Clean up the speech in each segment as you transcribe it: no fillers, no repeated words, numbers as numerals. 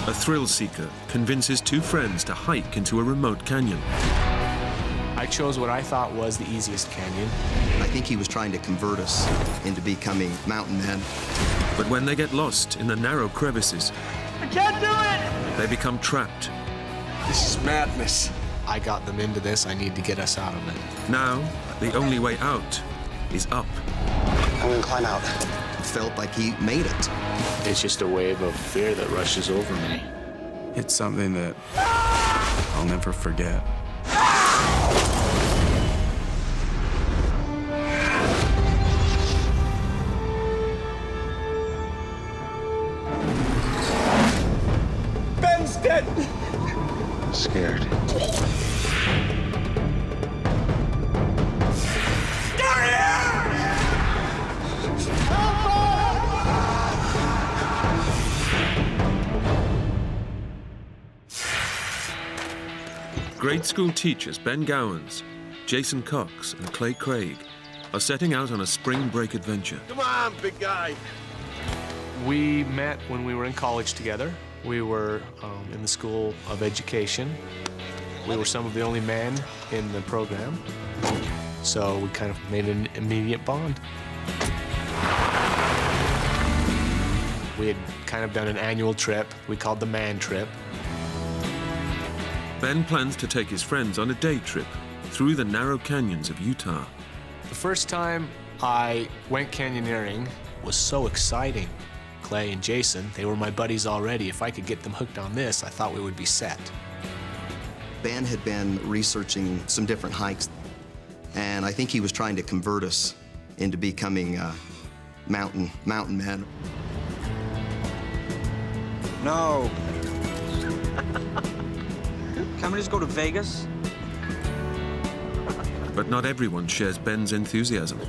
A thrill-seeker convinces two friends to hike into a remote canyon. I chose what I thought was the easiest canyon. I think he was trying to convert us into becoming mountain men. But when they get lost in the narrow crevices, I can't do it! they become trapped. This is madness. I got them into this. I need to get us out of it. Now, the only way out is up. I'm gonna climb out. It felt like he made it. It's just a wave of fear that rushes over me. It's something that I'll never forget. Ben's dead! Scared. Grade school teachers Ben Gowans, Jason Cox, and Clay Craig are setting out on a spring break adventure. Come on, big guy. We met when we were in college together. We were in the School of Education. We were some of the only men in the program, so we kind of made an immediate bond. We had kind of done an annual trip we called the Man Trip. Ben plans to take his friends on a day trip through the narrow canyons of Utah. The first time I went canyoneering was so exciting. Clay and Jason, they were my buddies already. If I could get them hooked on this, I thought we would be set. Ben had been researching some different hikes, and I think he was trying to convert us into becoming mountain men. No. Can we just go to Vegas? But not everyone shares Ben's enthusiasm.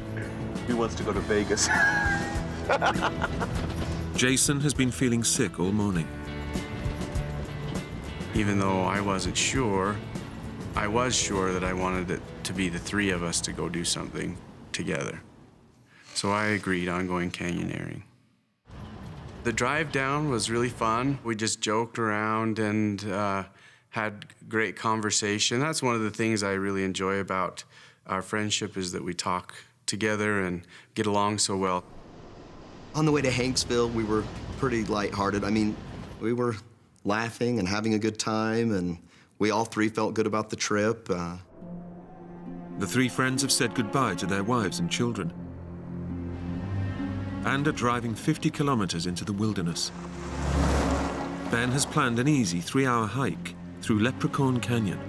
He wants to go to Vegas. Jason has been feeling sick all morning. Even though I wasn't sure, I was sure that I wanted it to be the three of us to go do something together. So I agreed on going canyoneering. The drive down was really fun. We just joked around and had great conversation. That's one of the things I really enjoy about our friendship, is that we talk together and get along so well. On the way to Hanksville, we were pretty lighthearted. I mean, we were laughing and having a good time, and we all three felt good about the trip. The three friends have said goodbye to their wives and children and are driving 50 kilometers into the wilderness. Ben has planned an easy 3-hour hike through Leprechaun Canyon,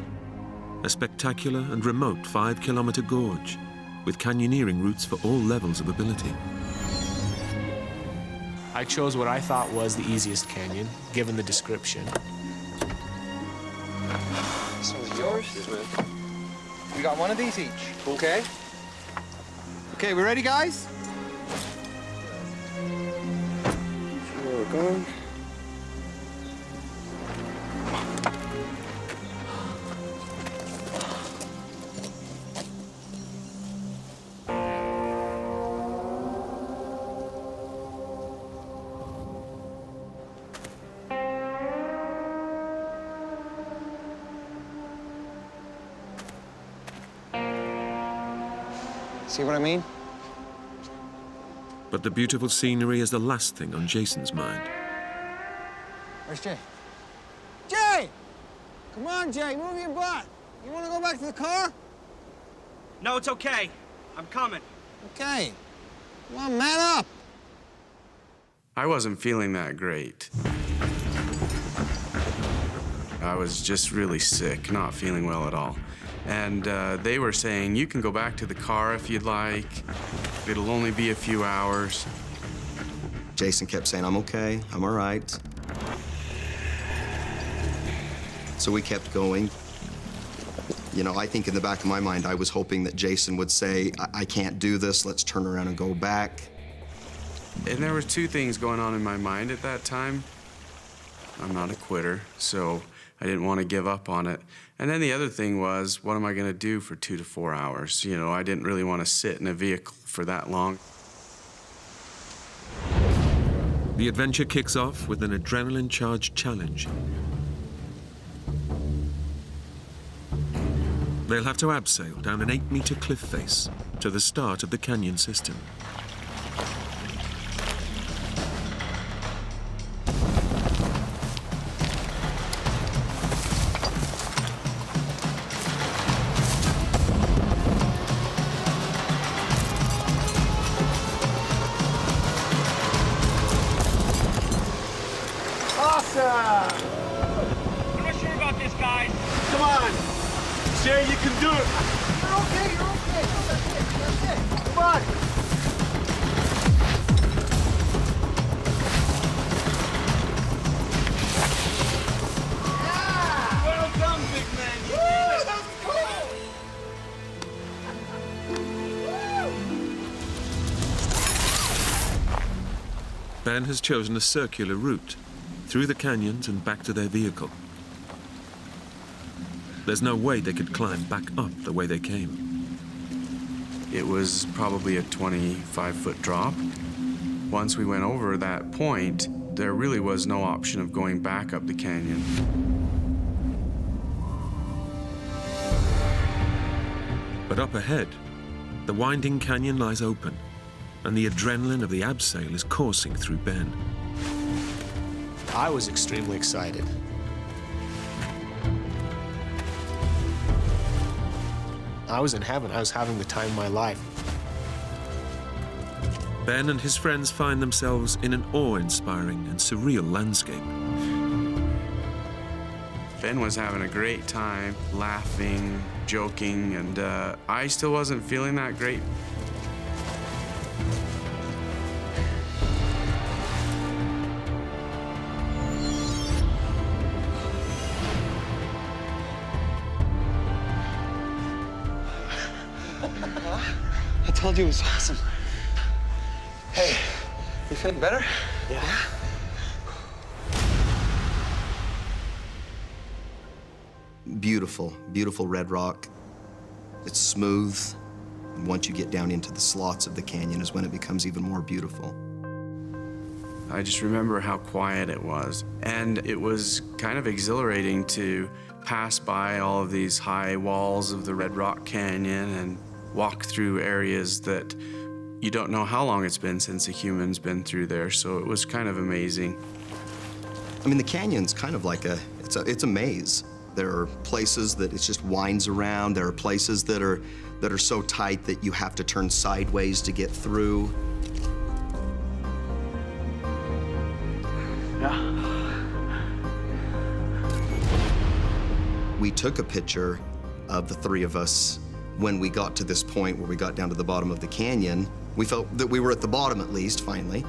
a spectacular and remote 5-kilometer gorge with canyoneering routes for all levels of ability. I chose what I thought was the easiest canyon, given the description. This one's yours. We got one of these each. Okay. Okay, we ready, guys? Where we're going. See what I mean? But the beautiful scenery is the last thing on Jason's mind. Where's Jay? Jay! Come on, Jay, move your butt. You want to go back to the car? No, it's okay. I'm coming. Okay. Come on, man up. I wasn't feeling that great. I was just really sick, not feeling well at all. And they were saying, you can go back to the car if you'd like. It'll only be a few hours. Jason kept saying, I'm okay, I'm all right. So we kept going. You know, I think in the back of my mind, I was hoping that Jason would say, I can't do this, let's turn around and go back. And there were two things going on in my mind at that time. I'm not a quitter, so I didn't want to give up on it. And then the other thing was, what am I going to do for 2 to 4 hours? You know, I didn't really want to sit in a vehicle for that long. The adventure kicks off with an adrenaline-charged challenge. They'll have to abseil down an 8-meter cliff face to the start of the canyon system. I'm not sure about this, guys. Come on. Jay, you can do it. You're okay, you're okay. That's it. Come on. Well done, big man. You did it. That was cool. Ben has chosen a circular route through the canyons and back to their vehicle. There's no way they could climb back up the way they came. It was probably a 25-foot drop. Once we went over that point, there really was no option of going back up the canyon. But up ahead, the winding canyon lies open, and the adrenaline of the abseil is coursing through Ben. I was extremely excited. I was in heaven. I was having the time of my life. Ben and his friends find themselves in an awe-inspiring and surreal landscape. Ben was having a great time, laughing, joking, and I still wasn't feeling that great. I told you it was awesome. Hey, you feeling better? Yeah. Beautiful, beautiful red rock. It's smooth. And once you get down into the slots of the canyon is when it becomes even more beautiful. I just remember how quiet it was. And it was kind of exhilarating to pass by all of these high walls of the Red Rock Canyon and walk through areas that you don't know how long it's been since a human's been through there. So it was kind of amazing. I mean, the canyon's kind of like it's a maze. There are places that it just winds around. There are places that are so tight that you have to turn sideways to get through. Yeah. We took a picture of the three of us when we got to this point where we got down to the bottom of the canyon. We felt that we were at the bottom at least, finally.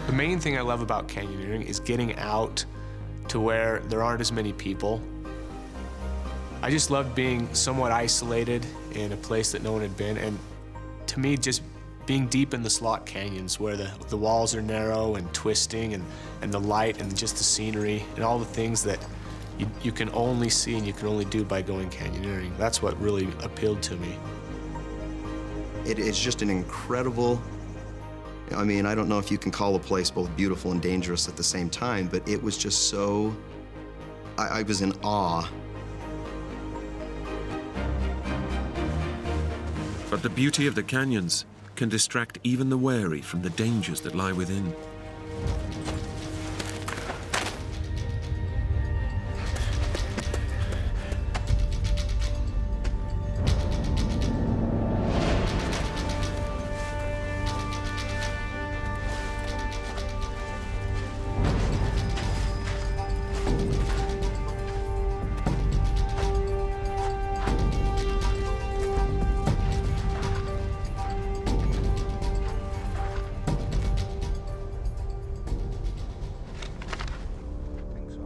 The main thing I love about canyoneering is getting out to where there aren't as many people. I just loved being somewhat isolated in a place that no one had been, and to me, just being deep in the slot canyons where the walls are narrow and twisting, and the light and just the scenery and all the things that you can only see and you can only do by going canyoneering. That's what really appealed to me. It is just an incredible, I mean, I don't know if you can call a place both beautiful and dangerous at the same time, but it was just so, I was in awe. But the beauty of the canyons can distract even the wary from the dangers that lie within.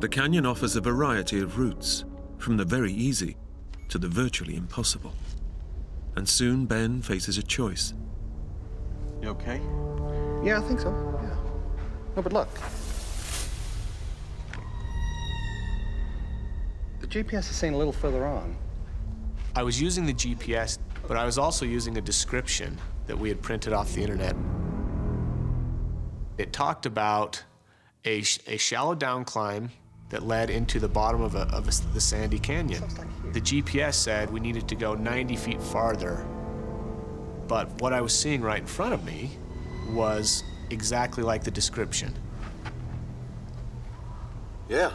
The canyon offers a variety of routes, from the very easy to the virtually impossible. And soon Ben faces a choice. You okay? Yeah, I think so. Yeah. No, but look. The GPS is saying a little further on. I was using the GPS, but I was also using a description that we had printed off the internet. It talked about a shallow down climb that led into the bottom of the sandy canyon. The GPS said we needed to go 90 feet farther, but what I was seeing right in front of me was exactly like the description. Yeah.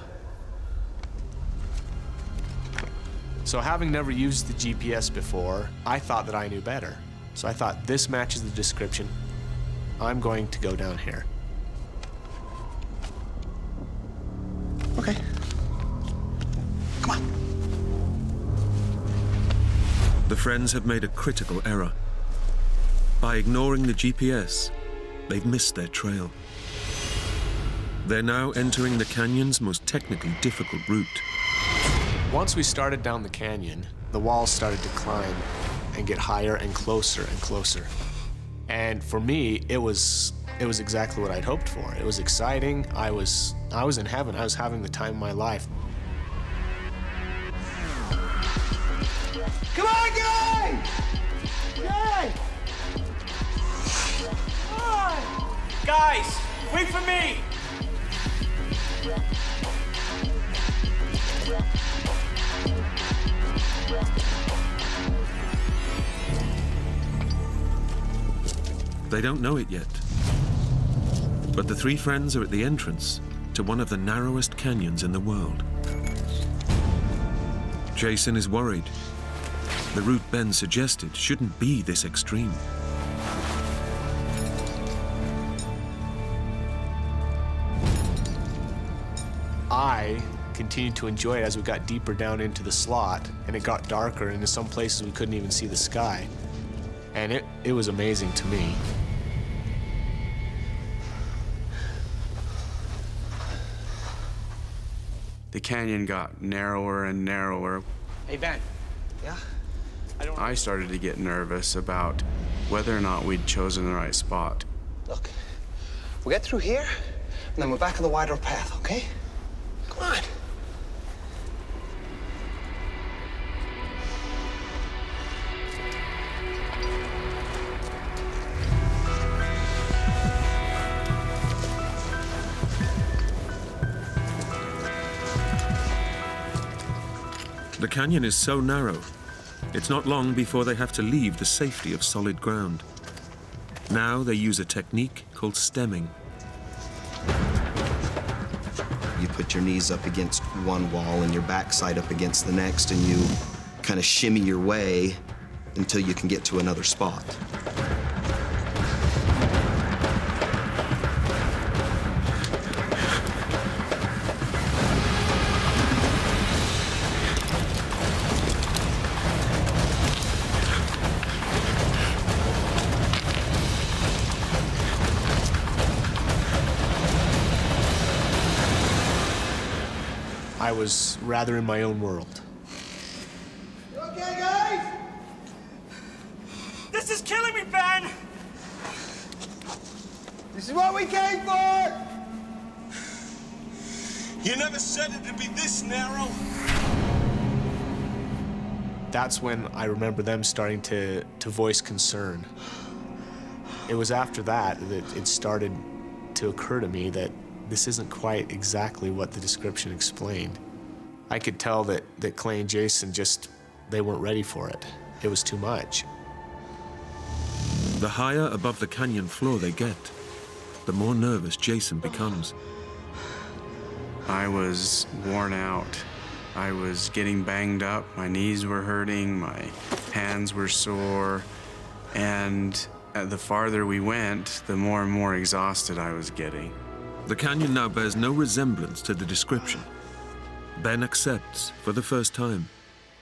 So having never used the GPS before, I thought that I knew better. So I thought, this matches the description. I'm going to go down here. Okay. Come on. The friends have made a critical error. By ignoring the GPS, they've missed their trail. They're now entering the canyon's most technically difficult route. Once we started down the canyon, the walls started to climb and get higher and closer and closer. And for me, it was exactly what I'd hoped for. It was exciting. I was in heaven. I was having the time of my life. Come on, Jay! Jay! Come on! Guys, wait for me! They don't know it yet, but the three friends are at the entrance to one of the narrowest canyons in the world. Jason is worried. The route Ben suggested shouldn't be this extreme. I continued to enjoy it as we got deeper down into the slot, and it got darker, and in some places we couldn't even see the sky. And it was amazing to me. The canyon got narrower and narrower. Hey, Ben. Yeah? I started to get nervous about whether or not we'd chosen the right spot. Look, we'll get through here, and then we're back on the wider path, okay? Come on. The canyon is so narrow, it's not long before they have to leave the safety of solid ground. Now they use a technique called stemming. You put your knees up against one wall and your backside up against the next, and you kind of shimmy your way until you can get to another spot. I was rather in my own world. You okay, guys? This is killing me, Ben! This is what we came for! You never said it'd be this narrow. That's when I remember them starting to voice concern. It was after that it started to occur to me that this isn't quite exactly what the description explained. I could tell that Clay and Jason they weren't ready for it. It was too much. The higher above the canyon floor they get, the more nervous Jason becomes. I was worn out. I was getting banged up. My knees were hurting. My hands were sore. And the farther we went, the more and more exhausted I was getting. The canyon now bears no resemblance to the description. Ben accepts, for the first time,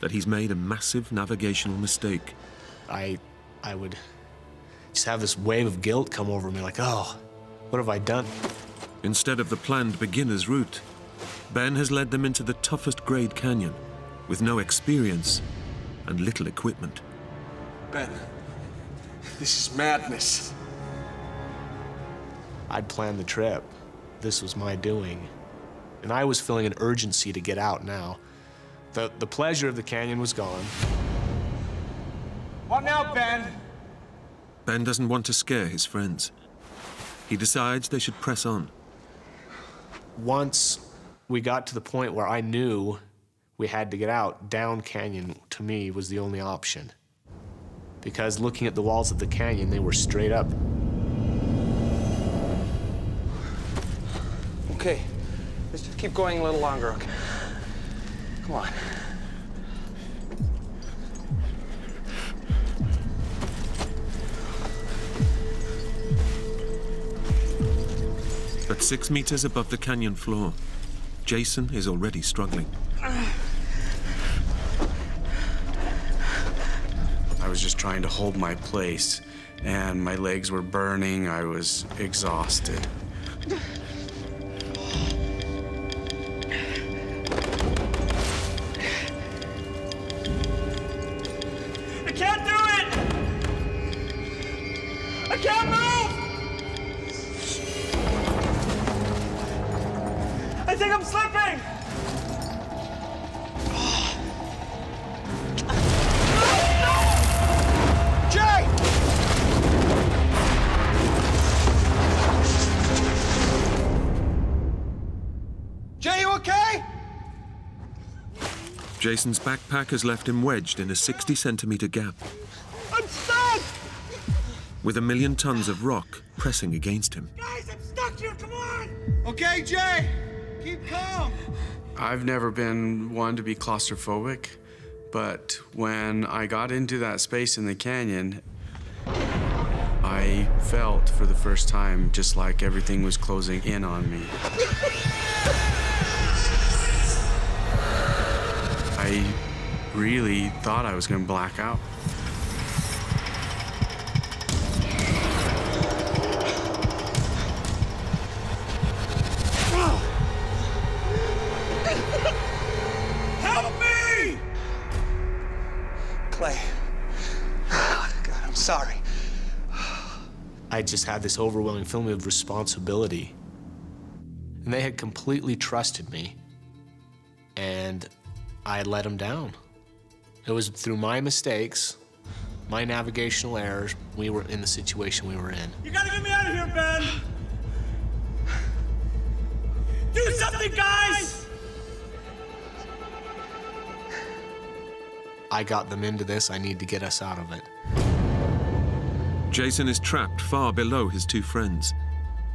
that he's made a massive navigational mistake. I would just have this wave of guilt come over me, like, oh, what have I done? Instead of the planned beginner's route, Ben has led them into the toughest grade canyon, with no experience and little equipment. Ben, this is madness. I'd planned the trip. This was my doing. And I was feeling an urgency to get out now. The pleasure of the canyon was gone. What now, Ben? Ben doesn't want to scare his friends. he decides they should press on. Once we got to the point where I knew we had to get out, down canyon, to me, was the only option. Because looking at the walls of the canyon, they were straight up. Okay, let's just keep going a little longer, okay? Come on. At 6 meters above the canyon floor, Jason is already struggling. I was just trying to hold my place, and my legs were burning. I was exhausted. I can't do it! I can't move! I think I'm slipping! Jay! Jay, you okay? Jason's backpack has left him wedged in a 60-centimeter gap, I'm stuck! with 1 million tons of rock pressing against him. Guys, I'm stuck here, come on! Okay, Jay. Keep calm. I've never been one to be claustrophobic, but when I got into that space in the canyon, I felt for the first time just like everything was closing in on me. I really thought I was going to black out. Help me! Clay. Oh, God, I'm sorry. I just had this overwhelming feeling of responsibility. And they had completely trusted me. And I had let them down. It was through my mistakes, my navigational errors, we were in the situation we were in. You gotta get me out of here, Ben! Do something, guys! I got them into this, I need to get us out of it. Jason is trapped far below his two friends.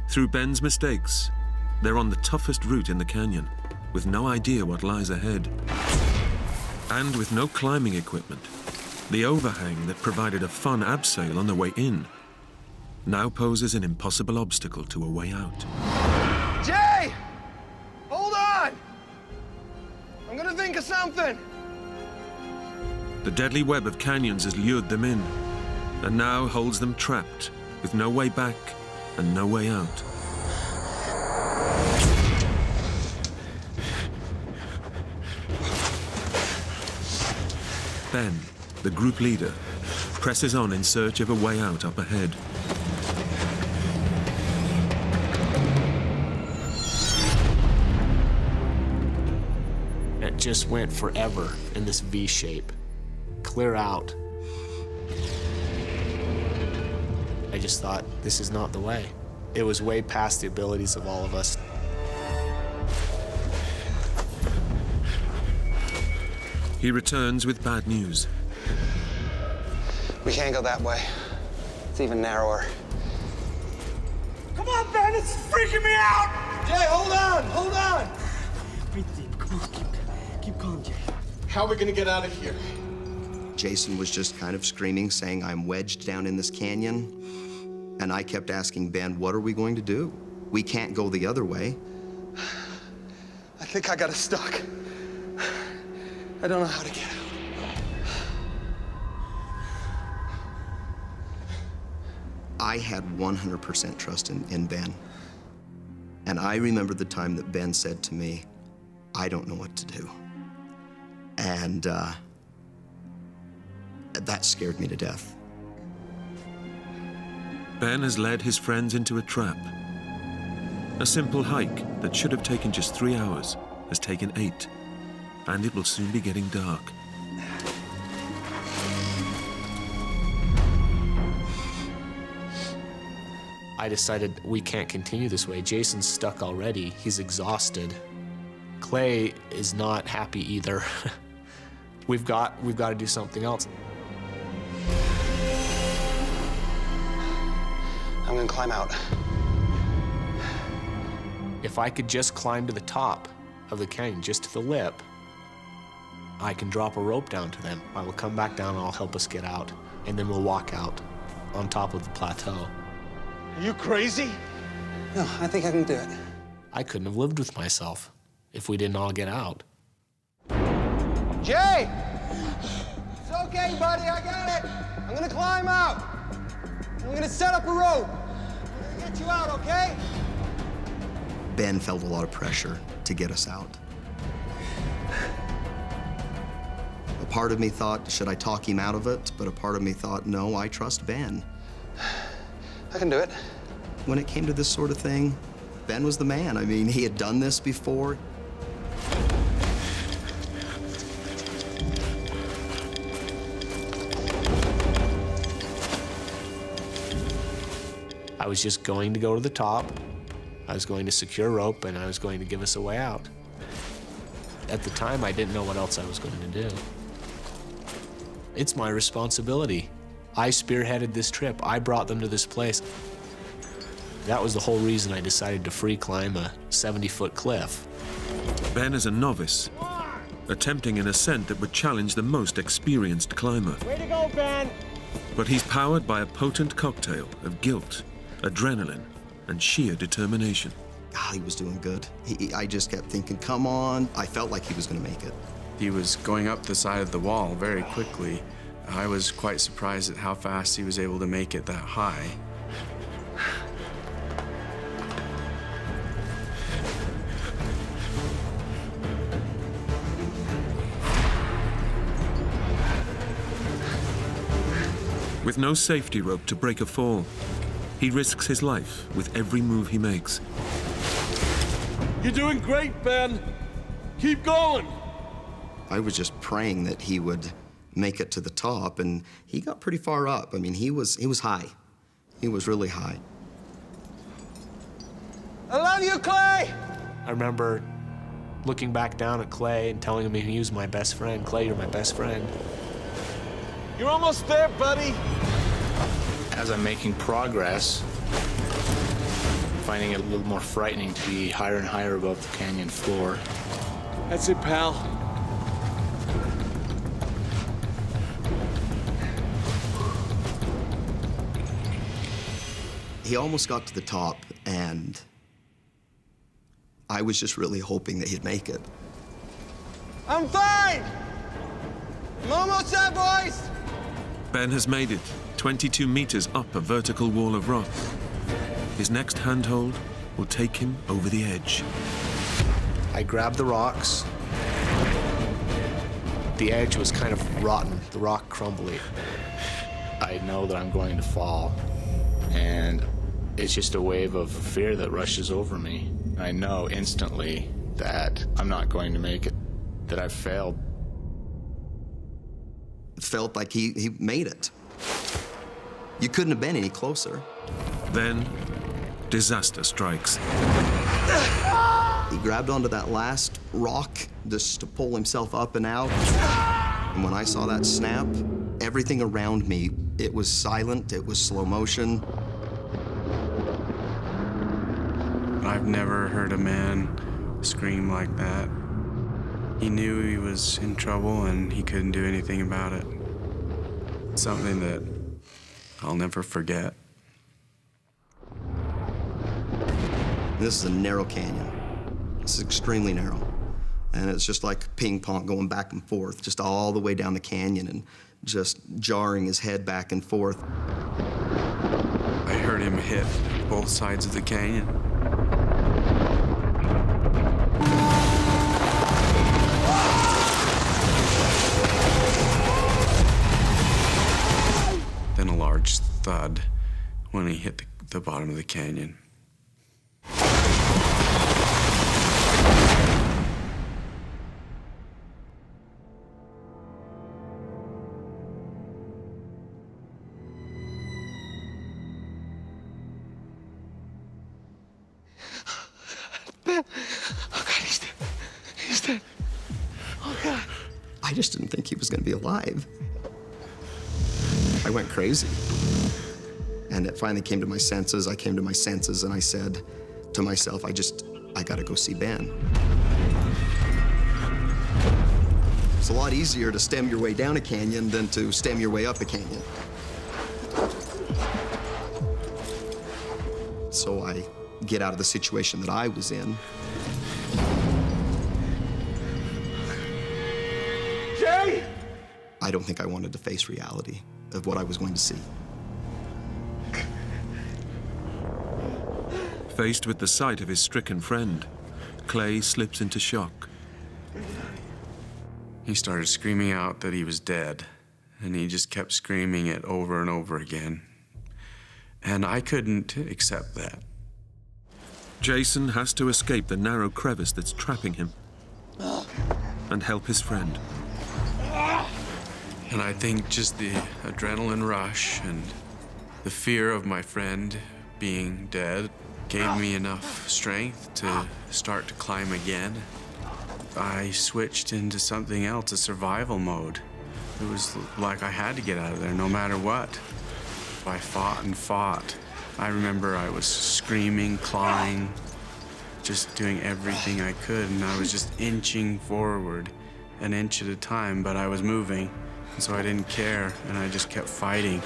Through Ben's mistakes, they're on the toughest route in the canyon, with no idea what lies ahead. And with no climbing equipment, the overhang that provided a fun abseil on the way in now poses an impossible obstacle to a way out. Jay! Hold on! I'm gonna think of something. The deadly web of canyons has lured them in, and now holds them trapped, with no way back and no way out. Ben, the group leader, presses on in search of a way out up ahead. It just went forever in this V shape. Clear out. I just thought, this is not the way. It was way past the abilities of all of us. He returns with bad news. We can't go that way. It's even narrower. Come on, Ben, it's freaking me out! Jay, hold on! Hold on! Breathe deep, come on, keep calm, Jay. How are we gonna get out of here? Jason was just kind of screaming, saying, I'm wedged down in this canyon. And I kept asking Ben, what are we going to do? We can't go the other way. I think I got us stuck. I don't know how to get out. I had 100% trust in Ben. And I remember the time that Ben said to me, I don't know what to do. And that scared me to death. Ben has led his friends into a trap. A simple hike that should have taken just 3 hours has taken 8, and it will soon be getting dark. I decided we can't continue this way. Jason's stuck already. He's exhausted. Clay is not happy either. We've got to do something else. I'm gonna climb out. If I could just climb to the top of the canyon, just to the lip, I can drop a rope down to them. I will come back down and I'll help us get out. And then we'll walk out on top of the plateau. Are you crazy? No, I think I can do it. I couldn't have lived with myself if we didn't all get out. Jay! It's okay, buddy, I got it. I'm gonna climb out. I'm gonna set up a rope. I'm gonna get you out, okay? Ben felt a lot of pressure to get us out. A part of me thought, should I talk him out of it? But a part of me thought, no, I trust Ben. I can do it. When it came to this sort of thing, Ben was the man. I mean, he had done this before. I was just going to go to the top. I was going to secure rope and I was going to give us a way out. At the time, I didn't know what else I was going to do. It's my responsibility. I spearheaded this trip. I brought them to this place. That was the whole reason I decided to free climb a 70-foot cliff. Ben is a novice, attempting an ascent that would challenge the most experienced climber. Way to go, Ben! But he's powered by a potent cocktail of guilt, adrenaline, and sheer determination. God, he was doing good. I just kept thinking, come on. I felt like he was going to make it. He was going up the side of the wall very quickly. I was quite surprised at how fast he was able to make it that high. With no safety rope to break a fall, he risks his life with every move he makes. You're doing great, Ben. Keep going. I was just praying that he would make it to the top, and he got pretty far up. I mean, he was high. He was really high. I love you, Clay! I remember looking back down at Clay and telling him he was my best friend. Clay, you're my best friend. You're almost there, buddy. As I'm making progress, finding it a little more frightening to be higher and higher above the canyon floor. That's it, pal. He almost got to the top, and I was just really hoping that he'd make it. I'm fine! I'm almost there, boys! Ben has made it, 22 meters up a vertical wall of rock. His next handhold will take him over the edge. I grabbed the rocks. The edge was kind of rotten, the rock crumbly. I know that I'm going to fall, and it's just a wave of fear that rushes over me. I know instantly that I'm not going to make it, that I've failed. It felt like he made it. You couldn't have been any closer. Then, disaster strikes. He grabbed onto that last rock just to pull himself up and out. And when I saw that snap, everything around me, it was silent, it was slow motion. I've never heard a man scream like that. He knew he was in trouble and he couldn't do anything about it. It's something that I'll never forget. This is a narrow canyon. This is extremely narrow. And it's just like ping pong going back and forth, just all the way down the canyon and just jarring his head back and forth. I heard him hit both sides of the canyon. Then a large thud when he hit the bottom of the canyon. just didn't think he was going to be alive. I went crazy. And it finally came to my senses. I came to my senses and I said to myself, I got to go see Ben. It's a lot easier to stem your way down a canyon than to stem your way up a canyon. So I get out of the situation that I was in. Jay! I don't think I wanted to face reality of what I was going to see. Faced with the sight of his stricken friend, Clay slips into shock. He started screaming out that he was dead, and he just kept screaming it over and over again. And I couldn't accept that. Jason has to escape the narrow crevice that's trapping him and help his friend. And I think just the adrenaline rush and the fear of my friend being dead gave me enough strength to start to climb again. I switched into something else, a survival mode. It was like I had to get out of there no matter what. I fought and fought. I remember I was screaming, clawing, just doing everything I could, and I was just inching forward an inch at a time, but I was moving, and so I didn't care, and I just kept fighting.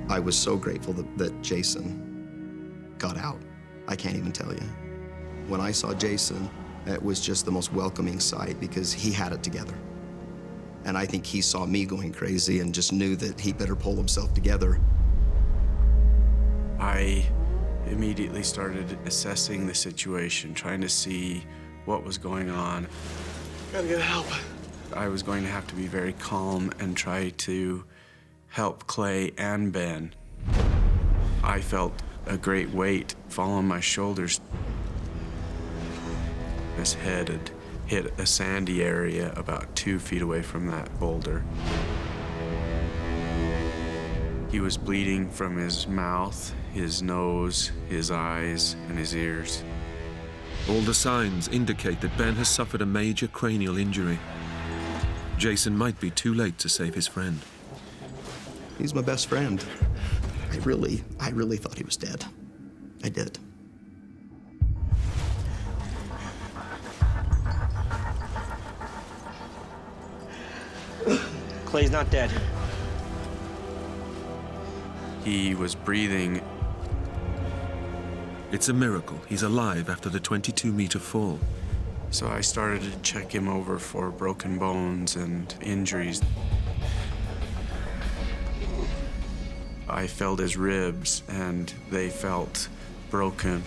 I was so grateful that Jason got out. I can't even tell you. When I saw Jason, it was just the most welcoming sight because he had it together. And I think he saw me going crazy and just knew that he better pull himself together. I immediately started assessing the situation, trying to see what was going on. Gotta get help. I was going to have to be very calm and try to help Clay and Ben. I felt a great weight fall on my shoulders. His head had hit a sandy area about 2 feet away from that boulder. He was bleeding from his mouth, his nose, his eyes, and his ears. All the signs indicate that Ben has suffered a major cranial injury. Jason might be too late to save his friend. He's my best friend. I really thought he was dead. I did. Clay's not dead. He was breathing. It's a miracle he's alive after the 22-meter fall. So I started to check him over for broken bones and injuries. I felt his ribs, and they felt broken.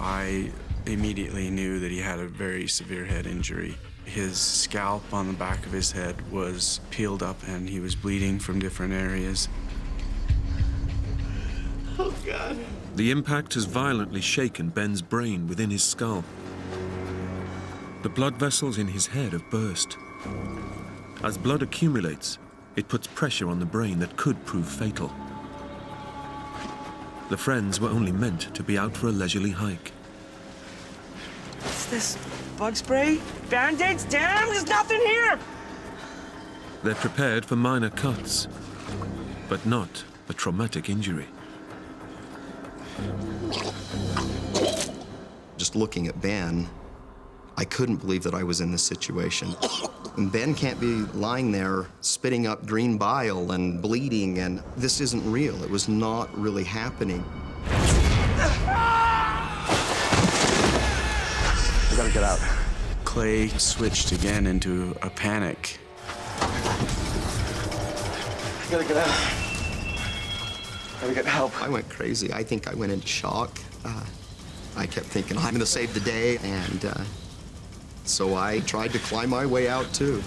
I immediately knew that he had a very severe head injury. His scalp on the back of his head was peeled up, and he was bleeding from different areas. Oh, God. The impact has violently shaken Ben's brain within his skull. The blood vessels in his head have burst. As blood accumulates, it puts pressure on the brain that could prove fatal. The friends were only meant to be out for a leisurely hike. What's this? Bug spray? Band-aids? Damn, there's nothing here! They're prepared for minor cuts, but not a traumatic injury. Just looking at Ben, I couldn't believe that I was in this situation. And Ben can't be lying there spitting up green bile and bleeding, and this isn't real. It was not really happening. We gotta get out. Clay switched again into a panic. We gotta get out. Gotta get help. I went crazy. I think I went into shock. I kept thinking, I'm gonna save the day, and so I tried to climb my way out, too.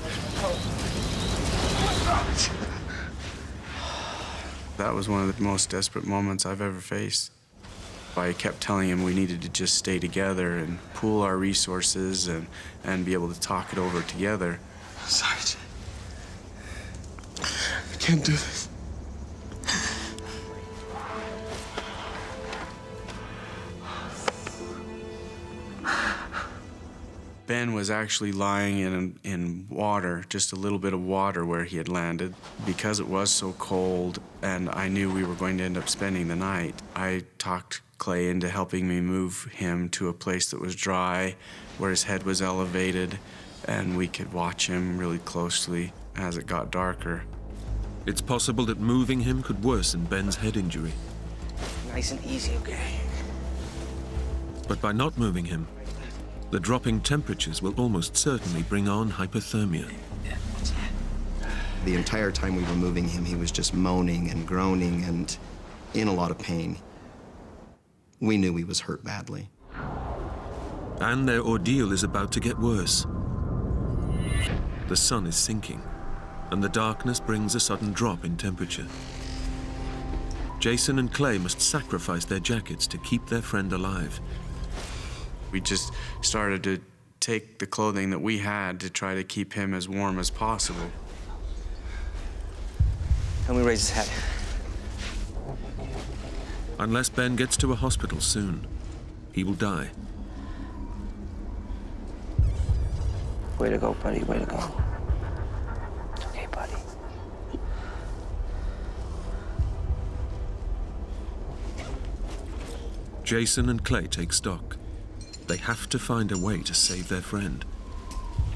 That was one of the most desperate moments I've ever faced. I kept telling him we needed to just stay together and pool our resources and be able to talk it over together. Sorry, Jay. I can't do this. Ben was actually lying in water, just a little bit of water where he had landed. Because it was so cold and I knew we were going to end up spending the night, I talked Clay into helping me move him to a place that was dry, where his head was elevated, and we could watch him really closely as it got darker. It's possible that moving him could worsen Ben's head injury. Nice and easy, okay? But by not moving him, the dropping temperatures will almost certainly bring on hypothermia. The entire time we were moving him, he was just moaning and groaning and in a lot of pain. We knew he was hurt badly. And their ordeal is about to get worse. The sun is sinking, and the darkness brings a sudden drop in temperature. Jason and Clay must sacrifice their jackets to keep their friend alive. We just started to take the clothing that we had to try to keep him as warm as possible. Let me raise his head. Unless Ben gets to a hospital soon, he will die. Way to go, buddy. Way to go. It's okay, buddy. Jason and Clay take stock. They have to find a way to save their friend.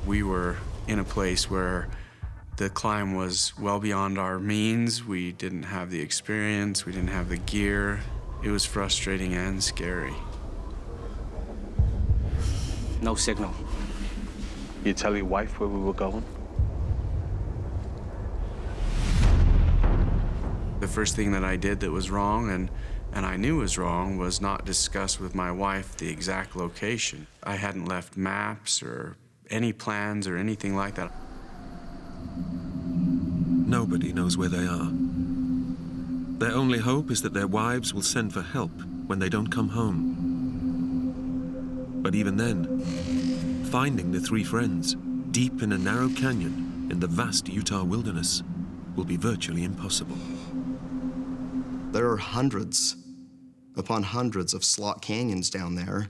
We were in a place where the climb was well beyond our means. We didn't have the experience, we didn't have the gear. It was frustrating and scary. No signal. You tell your wife where we were going? The first thing that I did that was wrong and I knew was wrong was not discuss with my wife the exact location. I hadn't left maps or any plans or anything like that. Nobody knows where they are. Their only hope is that their wives will send for help when they don't come home. But even then, finding the three friends deep in a narrow canyon in the vast Utah wilderness will be virtually impossible. There are hundreds upon hundreds of slot canyons down there,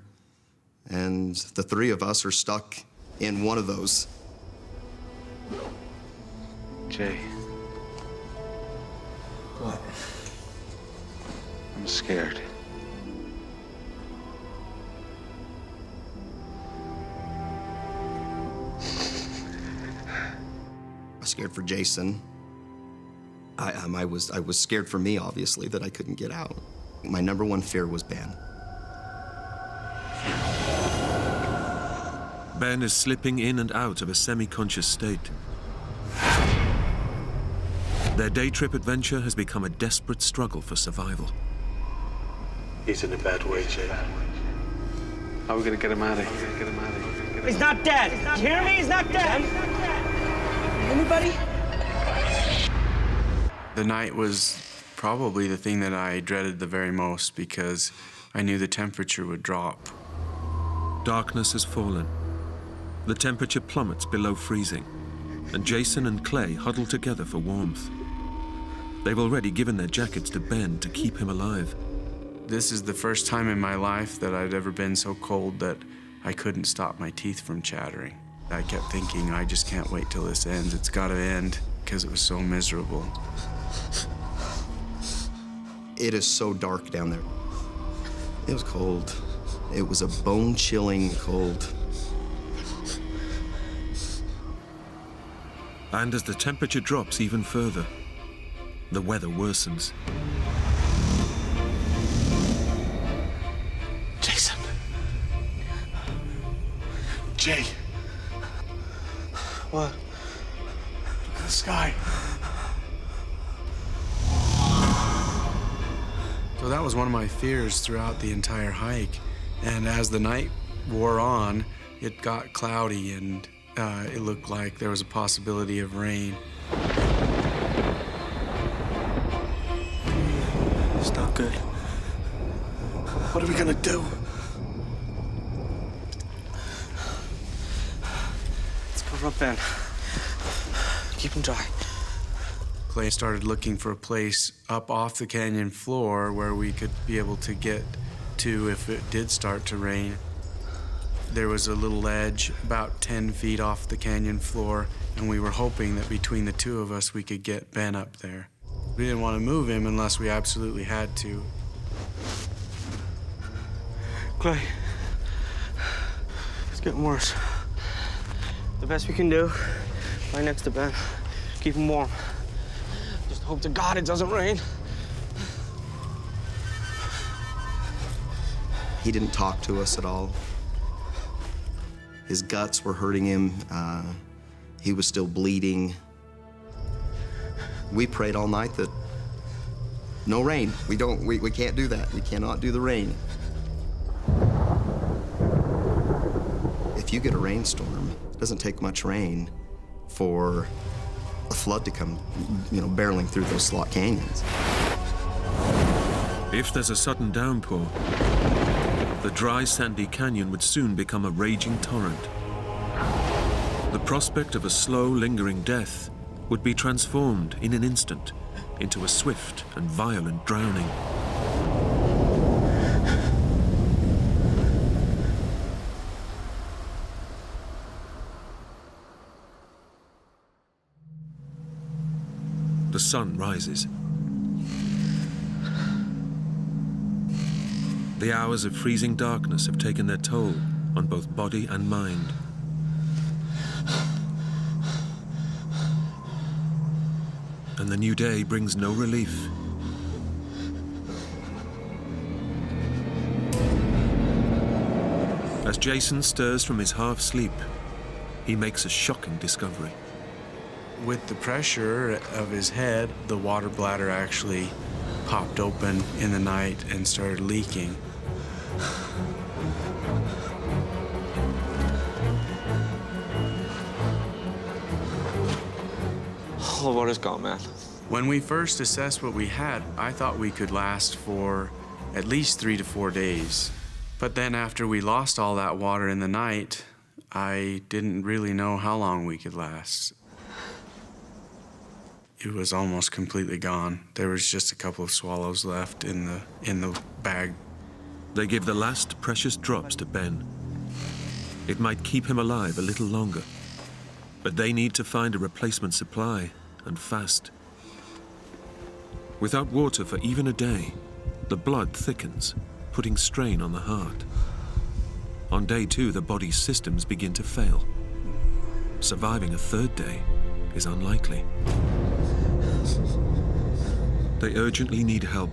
and the three of us are stuck in one of those. Jay. What? I'm scared. I was scared for Jason. I was scared for me, obviously, that I couldn't get out. My number one fear was Ben. Ben is slipping in and out of a semi-conscious state. Their day trip adventure has become a desperate struggle for survival. He's in a bad way, Jay. How are we gonna get him out of here? He's not dead. You hear me? He's not dead. Anybody? The night was probably the thing that I dreaded the very most because I knew the temperature would drop. Darkness has fallen. The temperature plummets below freezing, and Jason and Clay huddle together for warmth. They've already given their jackets to Ben to keep him alive. This is the first time in my life that I'd ever been so cold that I couldn't stop my teeth from chattering. I kept thinking, I just can't wait till this ends. It's gotta end, because it was so miserable. It is so dark down there. It was cold. It was a bone-chilling cold. And as the temperature drops even further, the weather worsens. Jason. Jay. What? Look at the sky. So that was one of my fears throughout the entire hike. And as the night wore on, it got cloudy and it looked like there was a possibility of rain. It's not good. What are we gonna do? Let's cover up Ben. Keep him dry. Clay started looking for a place up off the canyon floor where we could be able to get to if it did start to rain. There was a little ledge about 10 feet off the canyon floor, and we were hoping that between the two of us we could get Ben up there. We didn't want to move him unless we absolutely had to. Clay, it's getting worse. The best we can do, right next to Ben, keep him warm. Just hope to God it doesn't rain. He didn't talk to us at all. His guts were hurting him. He was still bleeding. We prayed all night that no rain. We can't do that. We cannot do the rain. If you get a rainstorm, it doesn't take much rain for a flood to come, barreling through those slot canyons. If there's a sudden downpour, the dry, sandy canyon would soon become a raging torrent. The prospect of a slow, lingering death would be transformed in an instant into a swift and violent drowning. The sun rises. The hours of freezing darkness have taken their toll on both body and mind. And the new day brings no relief. As Jason stirs from his half-sleep, he makes a shocking discovery. With the pressure of his head, the water bladder actually popped open in the night and started leaking. All the water's gone, man. When we first assessed what we had, I thought we could last for at least 3 to 4 days. But then after we lost all that water in the night, I didn't really know how long we could last. It was almost completely gone. There was just a couple of swallows left in the bag. They give the last precious drops to Ben. It might keep him alive a little longer, but they need to find a replacement supply, and fast. Without water for even a day, the blood thickens, putting strain on the heart. On day 2, the body's systems begin to fail. Surviving a 3rd day is unlikely. They urgently need help,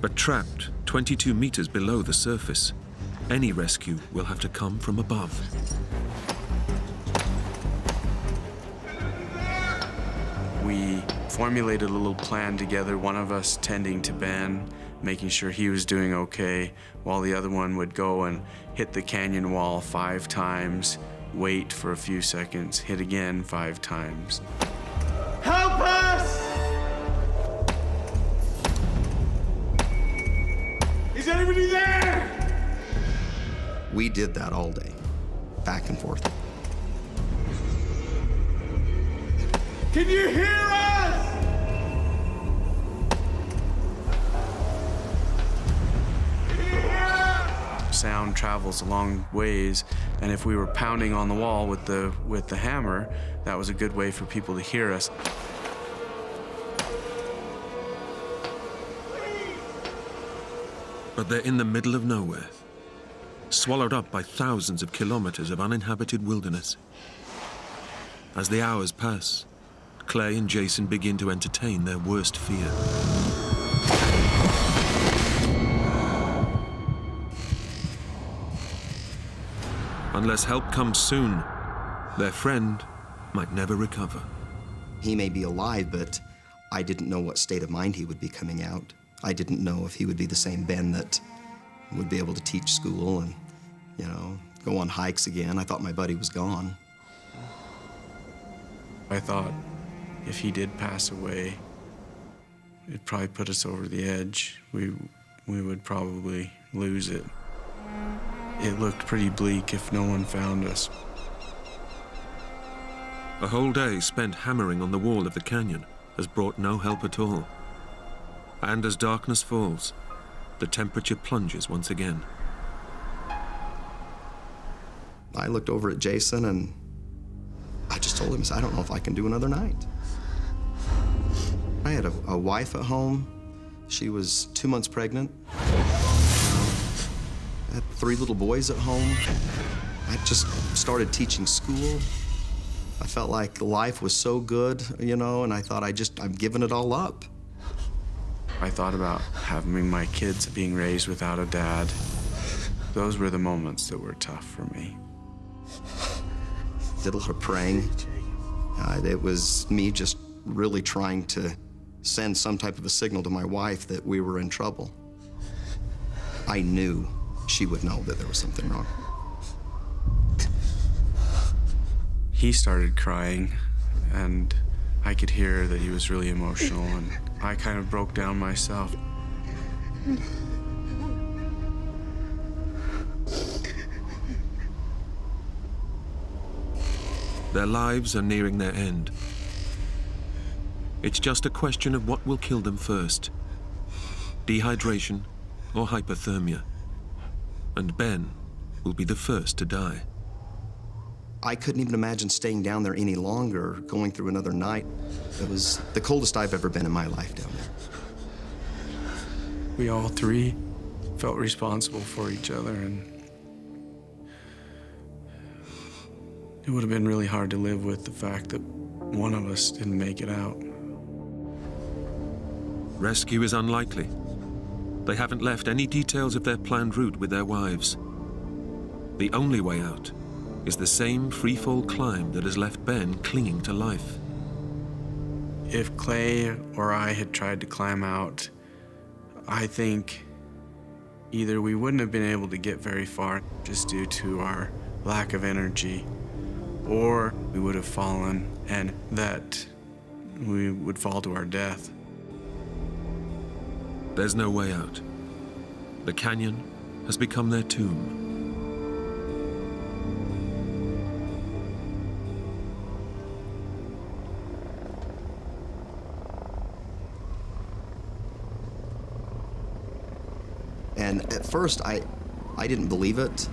but trapped 22 meters below the surface, any rescue will have to come from above. We formulated a little plan together, one of us tending to Ben, making sure he was doing okay, while the other one would go and hit the canyon wall 5 times, wait for a few seconds, hit again 5 times. Help us! Is anybody there? We did that all day, back and forth. Can you hear us? Sound travels a long ways, and if we were pounding on the wall with the hammer, that was a good way for people to hear us. But they're in the middle of nowhere, swallowed up by thousands of kilometers of uninhabited wilderness. As the hours pass, Clay and Jason begin to entertain their worst fear. Unless help comes soon, their friend might never recover. He may be alive, but I didn't know what state of mind he would be coming out. I didn't know if he would be the same Ben that would be able to teach school and, go on hikes again. I thought my buddy was gone. I thought if he did pass away, it'd probably put us over the edge. We would probably lose it. It looked pretty bleak if no one found us. A whole day spent hammering on the wall of the canyon has brought no help at all. And as darkness falls, the temperature plunges once again. I looked over at Jason and I just told him, I don't know if I can do another night. I had a wife at home. She was 2 months pregnant. I had 3 little boys at home. I just started teaching school. I felt like life was so good, you know, and I thought I'm giving it all up. I thought about having my kids being raised without a dad. Those were the moments that were tough for me. Did a lot of praying. It was me just really trying to send some type of a signal to my wife that we were in trouble. I knew she would know that there was something wrong. He started crying, and I could hear that he was really emotional, and I kind of broke down myself. Their lives are nearing their end. It's just a question of what will kill them first: dehydration or hypothermia. And Ben will be the first to die. I couldn't even imagine staying down there any longer, going through another night. It was the coldest I've ever been in my life down there. We all 3 felt responsible for each other, and it would have been really hard to live with the fact that one of us didn't make it out. Rescue is unlikely. They haven't left any details of their planned route with their wives. The only way out is the same free-fall climb that has left Ben clinging to life. If Clay or I had tried to climb out, I think either we wouldn't have been able to get very far just due to our lack of energy, or we would have fallen and that we would fall to our death. There's no way out. The canyon has become their tomb. And at first, I didn't believe it.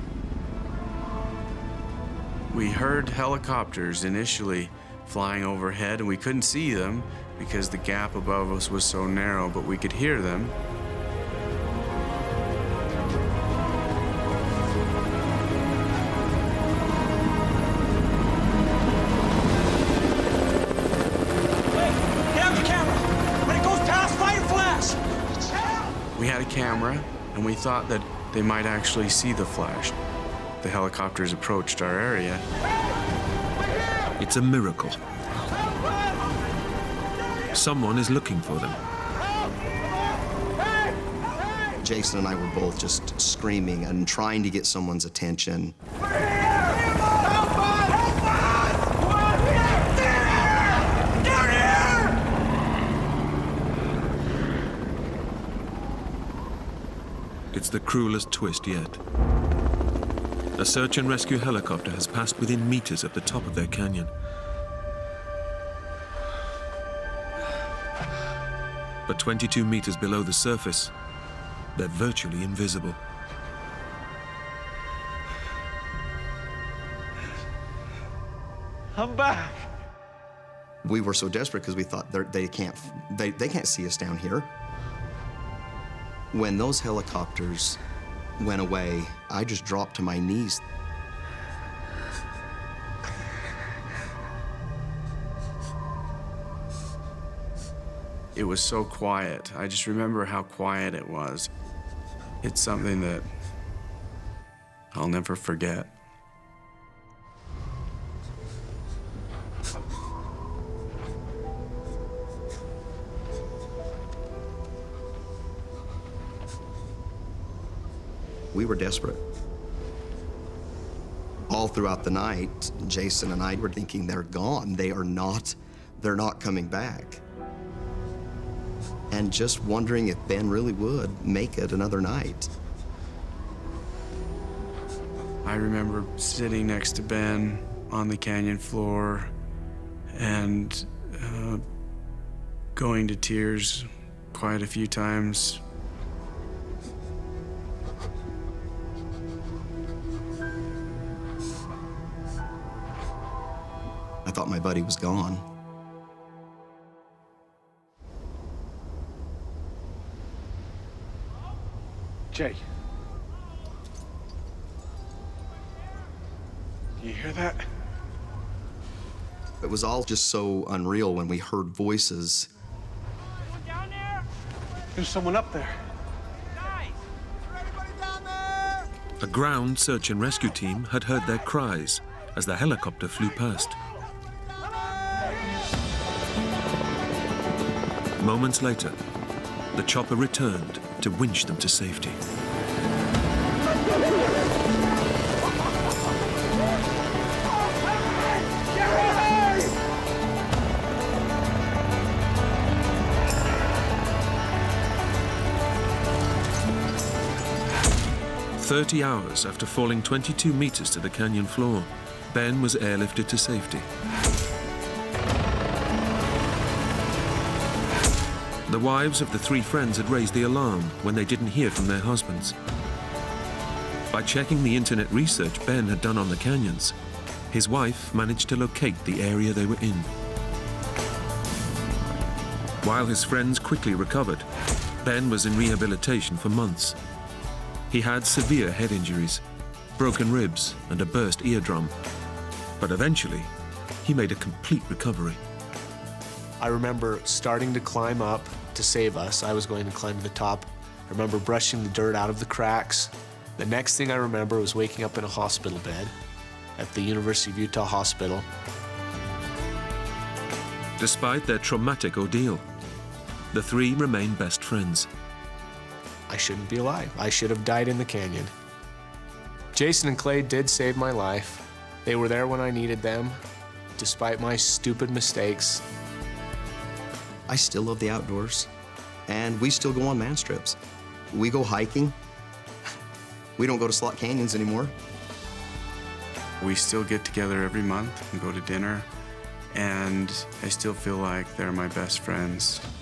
We heard helicopters initially flying overhead, and we couldn't see them because the gap above us was so narrow, but we could hear them. We had a camera, and we thought that they might actually see the flash. The helicopters approached our area. It's a miracle. Someone is looking for them. Jason and I were both just screaming and trying to get someone's attention. It's the cruelest twist yet. A search and rescue helicopter has passed within meters of the top of their canyon. But 22 meters below the surface, they're virtually invisible. I'm back. We were so desperate because we thought they can't see us down here. When those helicopters went away, I just dropped to my knees. It was so quiet. I just remember how quiet it was. It's something that I'll never forget. We were desperate. All throughout the night, Jason and I were thinking they're gone. They're not coming back. And just wondering if Ben really would make it another night. I remember sitting next to Ben on the canyon floor, and going to tears quite a few times. I thought my buddy was gone. Jay. Do you hear that? It was all just so unreal when we heard voices. There's someone up there. A ground search and rescue team had heard their cries as the helicopter flew past. Moments later, the chopper returned to winch them to safety. "30 hours after falling 22 meters to the canyon floor, Ben was airlifted to safety. The wives of the three friends had raised the alarm when they didn't hear from their husbands. By checking the internet research Ben had done on the canyons, his wife managed to locate the area they were in. While his friends quickly recovered, Ben was in rehabilitation for months. He had severe head injuries, broken ribs, and a burst eardrum. But eventually, he made a complete recovery. I remember starting to climb up to save us. I was going to climb to the top. I remember brushing the dirt out of the cracks. The next thing I remember was waking up in a hospital bed at the University of Utah Hospital. Despite their traumatic ordeal, the three remain best friends. I shouldn't be alive. I should have died in the canyon. Jason and Clay did save my life. They were there when I needed them, despite my stupid mistakes. I still love the outdoors, and we still go on man trips. We go hiking. We don't go to slot canyons anymore. We still get together every month and go to dinner, and I still feel like they're my best friends.